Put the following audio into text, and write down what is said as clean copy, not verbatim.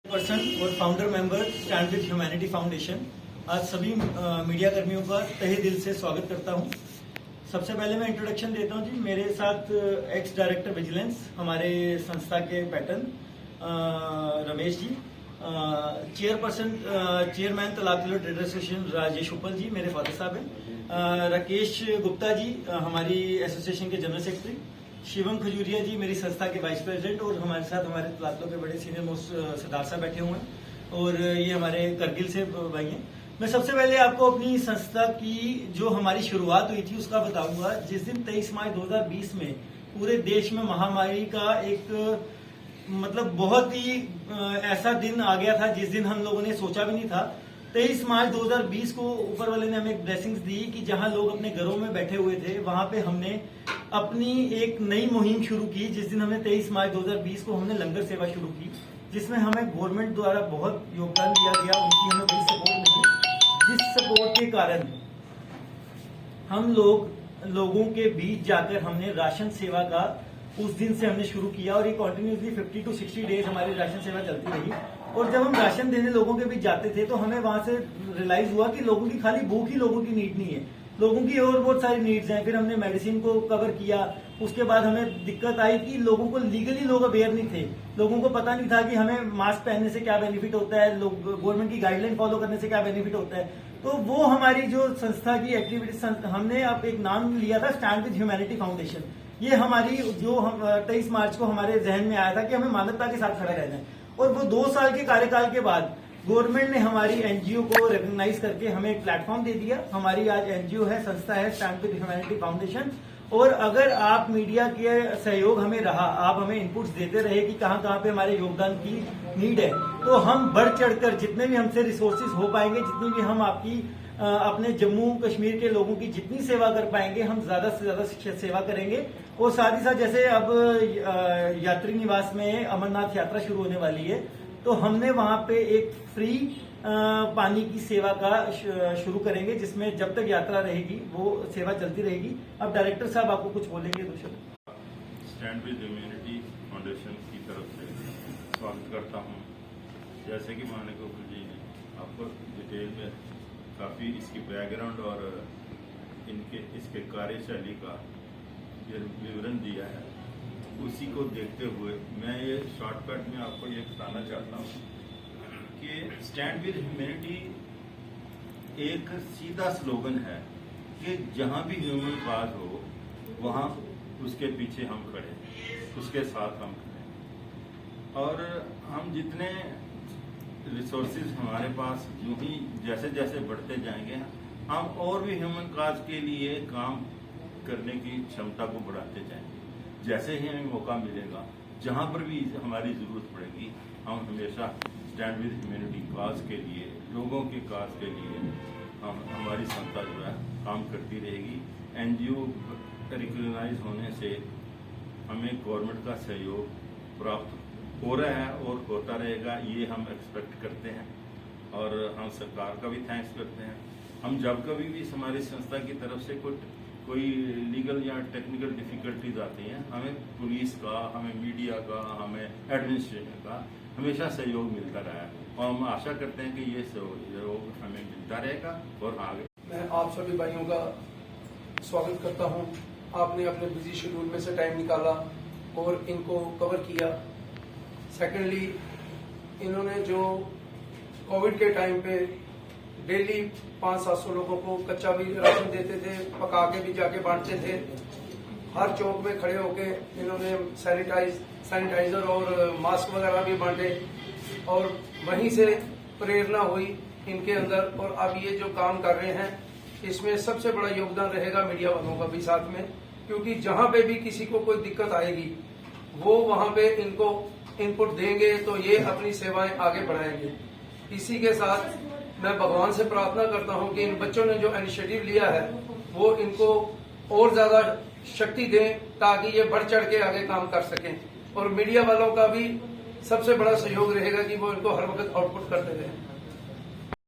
Person और founder member stand with humanity foundation. आज सभी मीडिया कर्मियों का तहे दिल से स्वागत करता हूं। सबसे पहले मैं इंट्रोडक्शन देता हूं जी। मेरे साथ एक्स डायरेक्टर विजिलेंस हमारे संस्था के पैटर्न रमेश जी, चेयरमैन तलाक ट्रेडर एसोसिएशन राजेश उपल जी मेरे फादर साहब हैं, राकेश गुप्ता जी हमारी एसोसिएशन के जनरल सेक्रेटरी, शिवम खजूरिया जी मेरी संस्था के वाइस प्रेसिडेंट, और हमारे साथ हमारे तलाकलों के बड़े सीनियर मोस्ट सरदार साहब बैठे हुए हैं, और ये हमारे करगिल से भाई हैं। मैं सबसे पहले आपको अपनी संस्था की जो हमारी शुरुआत हुई थी उसका बताऊंगा। जिस दिन 23 मार्च 2020 में पूरे देश में महामारी का एक बहुत ही ऐसा दिन आ गया था जिस दिन हम लोगों ने सोचा भी नहीं था। 23 मार्च 2020 को ऊपर वाले ने हमें एक ब्लेसिंग्स दी कि जहां लोग अपने घरों में बैठे हुए थे वहां पे हमने अपनी एक नई मुहिम शुरू की। जिस दिन हमने 23 मार्च 2020 को हमने लंगर सेवा शुरू की, जिसमें हमें गवर्नमेंट द्वारा बहुत योगदान दिया गया, उनकी हमें बड़ी सपोर्ट मिली, जिस सपोर्ट के कारण हम लोगों के बीच जाकर हमने राशन सेवा का उस दिन से हमने शुरू किया, और ये कंटिन्यूसली 50 to 60 डेज हमारी राशन सेवा चलती रही। और जब हम राशन देने लोगों के बीच जाते थे तो हमें वहां से रियलाइज हुआ कि लोगों की खाली भूख ही लोगों की नीड नहीं है, लोगों की और बहुत सारी नीड्स हैं। फिर हमने मेडिसिन को कवर किया। उसके बाद हमें दिक्कत आई कि लोगों को लीगली लोग अवेयर नहीं थे, लोगों को पता नहीं था कि हमें मास्क पहनने से क्या बेनिफिट होता है, गवर्नमेंट की गाइडलाइन फॉलो करने से क्या बेनिफिट होता है। तो वो हमारी जो संस्था की एक्टिविटीज, हमने अब एक नाम लिया था स्टैंड विद ह्यूमैनिटी फाउंडेशन। ये हमारी जो 23 मार्च को हमारे जहन में आया था कि हमें मानवता के साथ खड़ा रहना है। और वो 2 साल के कार्यकाल के बाद गवर्नमेंट ने हमारी एनजीओ को रिकॉग्नाइज करके हमें एक प्लेटफॉर्म दे दिया। हमारी आज एनजीओ है, संस्था है स्टैंड विद ह्यूमैनिटी फाउंडेशन। और अगर आप मीडिया के सहयोग हमें रहा, आप हमें इनपुट्स देते रहे कि कहां कहां पे हमारे योगदान की नीड है, तो हम बढ़ चढ़कर जितने भी हमसे रिसोर्सेज हो पाएंगे, जितनी भी हम आपकी अपने जम्मू कश्मीर के लोगों की जितनी सेवा कर पाएंगे, हम ज्यादा से ज्यादा सेवा करेंगे। और साथ ही साथ जैसे अब यात्री निवास में अमरनाथ यात्रा शुरू होने वाली है, तो हमने वहां पे एक फ्री पानी की सेवा का शुरू करेंगे, जिसमें जब तक यात्रा रहेगी वो सेवा चलती रहेगी। अब डायरेक्टर साहब आपको कुछ बोलेंगे। स्टैंड विद ह्यूमैनिटी फाउंडेशन की तरफ से स्वागत करता हूं। जैसे कि माननीय गोपाल जी ने आपको डिटेल में काफी इसकी बैकग्राउंड और इसके कार्यशैली का विवरण दिया है, उसी को देखते हुए मैं ये शॉर्टकट में आपको ये बताना चाहता हूँ कि स्टैंड विद ह्यूमैनिटी एक सीधा स्लोगन है कि जहां भी ह्यूमन काज हो वहां उसके पीछे हम खड़े, उसके साथ हम खड़े। और हम जितने रिसोर्सेज हमारे पास यूं ही जैसे जैसे बढ़ते जाएंगे, हम और भी ह्यूमन काज के लिए काम करने की क्षमता को बढ़ाते जाएंगे। जैसे ही हमें मौका मिलेगा, जहां पर भी हमारी जरूरत पड़ेगी, हम हमेशा स्टैंड विद ह्यूमैनिटी काज के लिए, लोगों के काज के लिए हमारी संस्था जो है काम करती रहेगी। एनजीओ रिकॉग्नाइज होने से हमें गवर्नमेंट का सहयोग प्राप्त हो रहा है और होता रहेगा, ये हम एक्सपेक्ट करते हैं। और हम सरकार का भी थैंक्स करते हैं। हम जब कभी भी हमारी संस्था की तरफ से कोई लीगल या टेक्निकल डिफिकल्टीज आती हैं, हमें पुलिस का, हमें मीडिया का, हमें एडमिनिस्ट्रेशन का हमेशा सहयोग मिलता रहा है, और हम आशा करते हैं कि ये सहयोग हमें मिलता रहेगा और आगे। मैं आप सभी भाइयों का स्वागत करता हूं। आपने अपने बिजी शेड्यूल में से टाइम निकाला और इनको कवर किया। सेकेंडली, इन्होंने जो कोविड के टाइम पे डेली 500-700 लोगों को कच्चा भी राशन देते थे, पका के भी जाके बांटते थे। हर चौक में खड़े होके इन्होंने सैनिटाइजर और मास्क वगैरह भी बांटे, और वहीं से प्रेरणा हुई इनके अंदर। और अब ये जो काम कर रहे हैं, इसमें सबसे बड़ा योगदान रहेगा मीडिया वालों का भी साथ में, क्योंकि जहां पे भी किसी को कोई दिक्कत आएगी, वो वहां पे इनको इनपुट देंगे तो ये अपनी सेवाएं आगे बढ़ाएंगे। इसी के साथ मैं भगवान से प्रार्थना करता हूं कि इन बच्चों ने जो इनिशिएटिव लिया है वो इनको और ज्यादा शक्ति दें, ताकि ये बढ़ चढ़ के आगे काम कर सकें। और मीडिया वालों का भी सबसे बड़ा सहयोग रहेगा कि वो इनको हर वक्त आउटपुट करते रहें।